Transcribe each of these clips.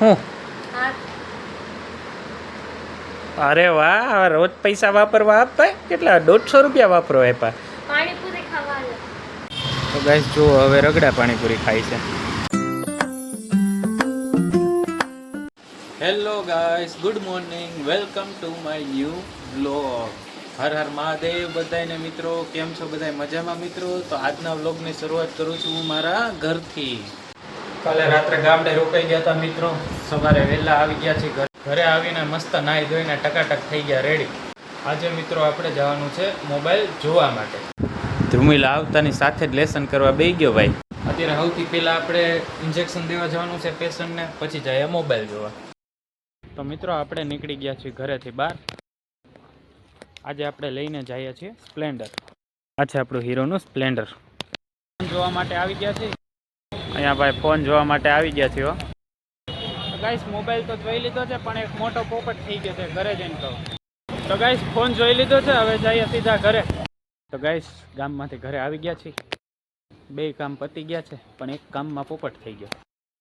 હું અરે વાહ, રોજ પૈસા વાપરવા આપતા કેટલા 150 રૂપિયા વાપરો આપ્યા. પાણીપુરી ખાવાનું. તો ગાઈસ જો હવે રગડા પાણીપુરી ખાય છે. Hello guys, good morning, welcome to my new vlog. Har Har Mahadev બધાને મિત્રો, કેમ છો બધા મજામાં મિત્રો? તો આજના વ્લોગની શરૂઆત કરું છું હું મારા ઘરથી. કાલે રાત્રે ગામડે રોકાઈ ગયા હતા મિત્રો, સવારે વહેલા આવી ગયા છે ઘરે આવીને મસ્ત નાહી ધોઈને ટકાટક થઈ ગયા રેડી. આજે મિત્રો આપણે જવાનું છે મોબાઈલ જોવા માટે. ધ્રુમિલ આવતાની સાથે જ લેસન કરવા બેસી ગયો ભાઈ. અત્યારે સૌથી પહેલાં આપણે ઇન્જેક્શન દેવા જવાનું છે પેશન્ટને, પછી જાય મોબાઈલ જોવા. તો મિત્રો આપણે નીકળી ગયા છીએ ઘરેથી બહાર. આજે આપણે લઈને જઈએ છીએ સ્પ્લેન્ડર. આ છે આપણું હીરોનું સ્પ્લેન્ડર. ફોન જોવા માટે આવી ગયા છીએ અહીંયા ભાઈ, ફોન જોવા માટે આવી ગયા છીએ. ગાઈસ મોબાઈલ તો જોઈ લીધો છે, પણ એક મોટો પોપટ થઈ ગયો છે ઘરે જઈને કહું. તો ગાઈસ ફોન જોઈ લીધો છે, હવે જઈએ સીધા ઘરે. તો ગાઈસ ગામમાંથી ઘરે આવી ગયા છીએ. બે કામ પતી ગયા છે, પણ એક કામમાં પોપટ થઈ ગયો.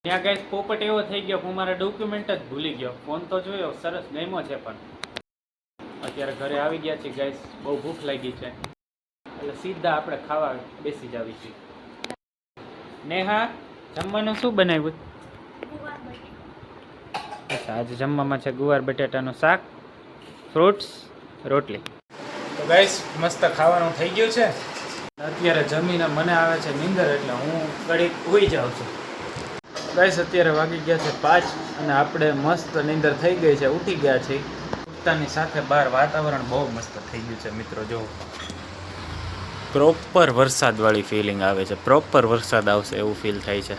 ત્યાં ગાઈસ પોપટ એવો થઈ ગયો કે મારા ડોક્યુમેન્ટ જ ભૂલી ગયો. ફોન તો જોયો, સરસ ગમ્યો છે, પણ અત્યારે ઘરે આવી ગયા છીએ ગાઈસ. બહુ ભૂખ લાગી છે એટલે સીધા આપણે ખાવા બેસી જ આવી છીએ. નેહા, જમવાનું શું બનાવ્યું? અચ્છા, આજે જમવામાં છે ગુવાર બટેટાનું શાક, ફ્રૂટ્સ, રોટલી. તો ગાઈસ મસ્ત ખાવાનું થઈ ગયું છે. અત્યારે જમીને મને આવે છે નીંદર, એટલે હું ઘડીક સૂઈ જાઉં છું. ગાઈસ અત્યારે વાગી ગયા છે 5 અને આપણે મસ્ત નીંદર થઈ ગઈ છે, ઉઠી ગયા છીએ. ઉઠતાની સાથે બહાર વાતાવરણ બહુ મસ્ત થઈ ગયું છે મિત્રો. જો પ્રોપર વરસાદવાળી ફિલિંગ આવે છે, પ્રોપર વરસાદ આવશે એવું ફીલ થાય છે.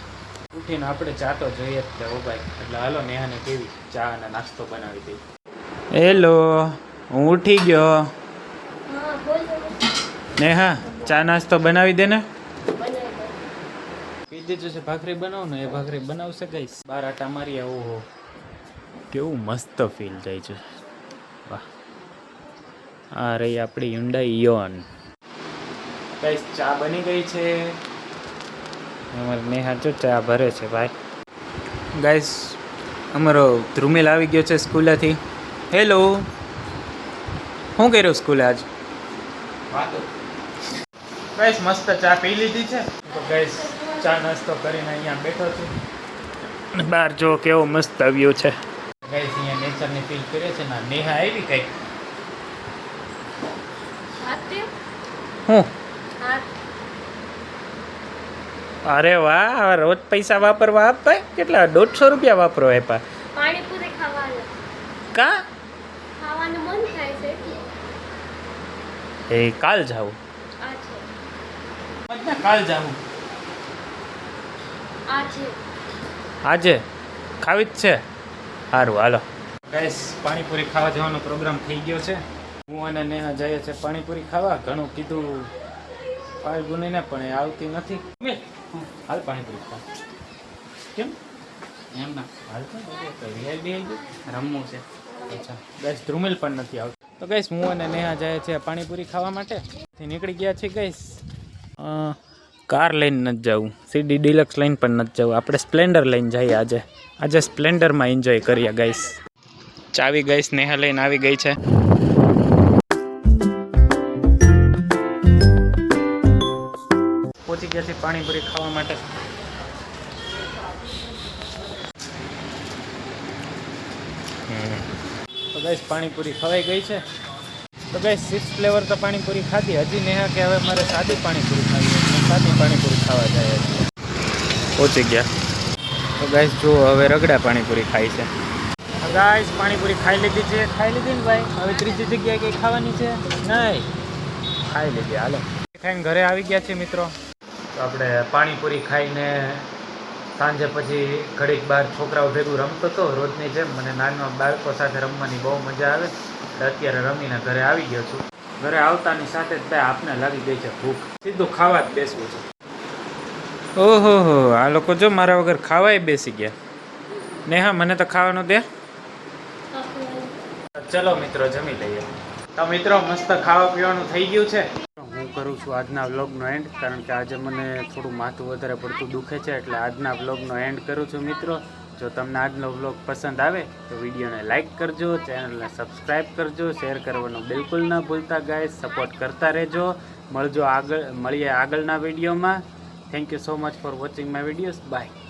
ઉઠીને આપણે ચા તો જોઈએ જ છે ભાઈ, એટલે હાલો નેહાને કેવી ચા અને નાસ્તો બનાવી દઈ. હેલો, હું ઉઠી ગયો. નેહા ચા નાસ્તો બનાવી દે ને. કહી દીધું છે ભાખરી બનાવ ને, એ ભાખરી બનાવશે ગાઈસ. બાર આટા મારી આવું હો, કેવું મસ્ત ફીલ થાય છે. વાહ, આ રહી આપણી Hyundai Ion. ગાઈસ ચા બની ગઈ છે. અમારે નેહા જો ચા ભરે છે ભાઈ. ગાઈસ અમારો ધ્રુમિલ આવી ગયો છે સ્કૂલેથી. હેલો, શું કર્યું સ્કૂલે આજ? ગાઈસ મસ્ત ચા પી લીધી છે. તો ગાઈસ ચા નાસ્તો કરીને અહીંયા બેઠો છું. બહાર જો કેવો મસ્ત વ્યૂ છે ગાઈસ. અહીંયા નેચરની ફીલ કરે છે ને. નેહા આવી કઈ હું? અરે વાહ, રોજ પૈસા વાપરવા આપતા કેટલા 150 રૂપિયા વાપરો આપ્યા. પાણીપુરી ખાવાનું. કા ખાવાનું મન થાય છે. એ કાલ જાવું. કાલ જાવું. આજે ખાવી જ છે. સારું હાલો ગાઈસ, પાણીપુરી ખાવા જવાનો પ્રોગ્રામ થઈ ગયો છે. હું અને નેહા જઈએ છે પાણીપુરી ખાવા. ઘણું કીધું ફાલ્ગુનીને, પણ એ આવતી નથી. હાલ પાણીપુરી ખા. કેમ એમ ના હાલ તો રમવું છે. અચ્છા ગાઈસ, ધ્રુમિલ પણ નથી આવતું. તો ગાઈસ હું અને નેહા જાય છે પાણીપુરી ખાવા માટે. નીકળી ગયા છે ગાઈસ. કાર લઈને નથી જવું, સીડી ડિલક્સ લઈને પણ નથી જવું. આપણે સ્પ્લેન્ડર લઈને જઈએ આજે સ્પ્લેન્ડરમાં એન્જોય કરીએ ગાઈસ. ચાવી ગાઈસ નેહા લઈને આવી ગઈ છે. પહોંચી ગયા છે પાણીપુરી ખાવા માટે. તો ગાઈસ પાણીપુરી ખવાઈ ગઈ છે. તો ગાઈસ 6 ફ્લેવર તો પાણીપુરી ખાધી. હજી નેહા કે હવે મારે સાદી પાણીપુરી ખાવી છે. સાદી પાણીપુરી ખાવા જાય છે. પહોંચી ગયા. તો ગાઈસ જો હવે રગડા પાણીપુરી ખાઈ છે. ગાઈસ પાણીપુરી ખાઈ લીધી છે. ખાઈ લીધી ને ભાઈ, હવે ત્રીજી જગ્યાએ કંઈ ખાવાની છે નહીં. ખાઈ લીધી હાલો. ખાઈને ઘરે આવી ગયા છે મિત્રો. તો આપણે પાણીપુરી ખાઈને સાંજે પછી ઘડીક બહાર છોકરાઓ ભેગું રમતો હતો રોજની જેમ. મને નાના બાળકો સાથે રમવાની બહુ મજા આવે. અત્યારે રમીને ઘરે આવી ગયો છું. ઘરે આવતાની સાથે જ ભાઈ આપને લાગી ગઈ છે ભૂખ. સીધું ખાવા જ બેસવું છે. ઓહો હો, આ લોકો જો મારા વગર ખાવાય બેસી ગયા. નેહા મને તો ખાવાનું દે. ચલો મિત્રો જમી લઈએ. તો મિત્રો મસ્ત ખાવા પીવાનું થઈ ગયું છે. હું કરું છું આજના વ્લોગનો એન્ડ, કારણ કે આજે મને થોડું માથું વધારે પડતું દુખે છે, એટલે આજના વ્લોગનો એન્ડ કરું છું મિત્રો. જો તમને આજનો વ્લોગ પસંદ આવે તો વિડીયોને લાઈક કરજો, ચેનલને સબસ્ક્રાઈબ કરજો, શેર કરવાનું બિલકુલ ના ભૂલતા ગાઈસ. સપોર્ટ કરતા રહેજો. મળીએ આગળના વિડીયોમાં. Thank you so much for watching my videos. By.